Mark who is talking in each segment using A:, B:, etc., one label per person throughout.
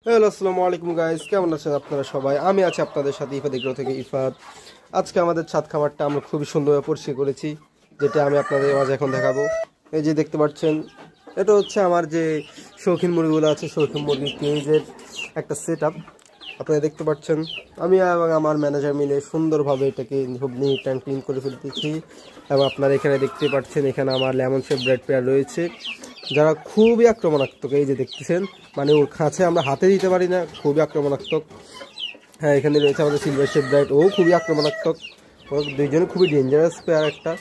A: Hello, আসসালামু আলাইকুম guys, কেমন আছেন আপনারা সবাই? আমি আছি আপনাদের সাথে ইফাত এগ্রো থেকে ইফাত। আজকে আমাদের ছাদ খামারটা আমরা খুবই সুন্দরভাবে পরিষ্কার করেছি, যেটা আমি আপনাদের মাঝে এখন দেখাবো। এই যে দেখতে পাচ্ছেন, এটা হচ্ছে আমার যে শৌখিন মুরগিগুলো আছে, শৌখিন মুরগির কেজের একটা সেট আপ আপনারা দেখতে পাচ্ছেন। আমি এবং আমার ম্যানেজার মিলে সুন্দরভাবে এটাকে খুব নিট অ্যান্ড ক্লিন করে ফেলতেছি। এবং আপনারা এখানে দেখতে পাচ্ছেন, এখানে আমার লেমন শেপ ব্রেড পেয়ার রয়েছে, যারা খুবই আক্রমণাত্মক। এই যে দেখতেছেন, মানে ওর খাঁচে আমরা হাতে দিতে পারি না, খুবই আক্রমণাত্মক। হ্যাঁ, এখানে রয়েছে আমাদের সিলভার শেপ ব্রাইট, ও খুবই আক্রমণাত্মক। ও দুইজনে খুবই ডেঞ্জারাস পেয়ার একটা।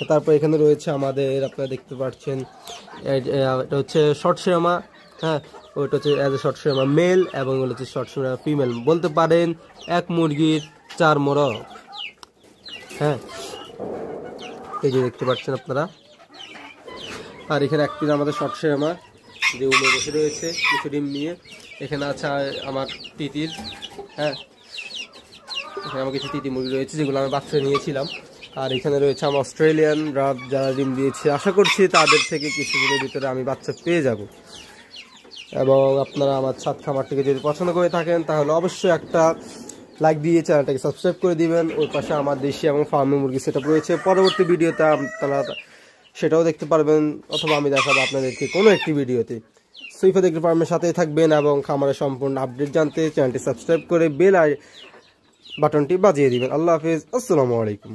A: তারপর এখানে রয়েছে আমাদের, আপনারা দেখতে পাচ্ছেন, এটা হচ্ছে শর্ট শ্যামা। হ্যাঁ, ওইটা হচ্ছে অ্যাজ এ শর্ট শ্যামা মেল, এবং ওটা হচ্ছে শর্ট শ্যামা ফিমেল। বলতে পারেন এক মুরগির চার মোরগ। হ্যাঁ, এই যে দেখতে পাচ্ছেন আপনারা। আর এখানে একটি আমাদের শর্ট শ্যামা যে উমে বসে রয়েছে কিছু ডিম নিয়ে। এখানে আছে আমার তিতির। হ্যাঁ, এখানে আমার কিছু তিতি মুরগি রয়েছে, যেগুলো আমি বাচ্চা নিয়েছিলাম। আর এখানে রয়েছে আমার অস্ট্রেলিয়ান রাব, যারা ডিম দিয়েছে। আশা করছি তাদের থেকে কিছুদিনের ভিতরে আমি বাচ্চা পেয়ে যাব। এবং আপনারা আমার ছাদ খামারটিকে যদি পছন্দ করে থাকেন, তাহলে অবশ্যই একটা লাইক দিয়ে চ্যানেলটাকে সাবস্ক্রাইব করে দিবেন। ওর পাশে আমার দেশি এবং ফার্মি মুরগি সেট আপ রয়েছে। পরবর্তী ভিডিওতে আপনারা সেটাও দেখতে পারবেন, অথবা আমি দেখাবো আপনাদেরকে কোনো একটি ভিডিওতে। ইফাত এগ্রো ফার্মের সাথেই থাকবেন এবং খামারের সম্পূর্ণ আপডেট জানতে চ্যানেলটি সাবস্ক্রাইব করে বেল বাটনটি বাজিয়ে দিবেন। আল্লাহ হাফিজ, আসসালামু আলাইকুম।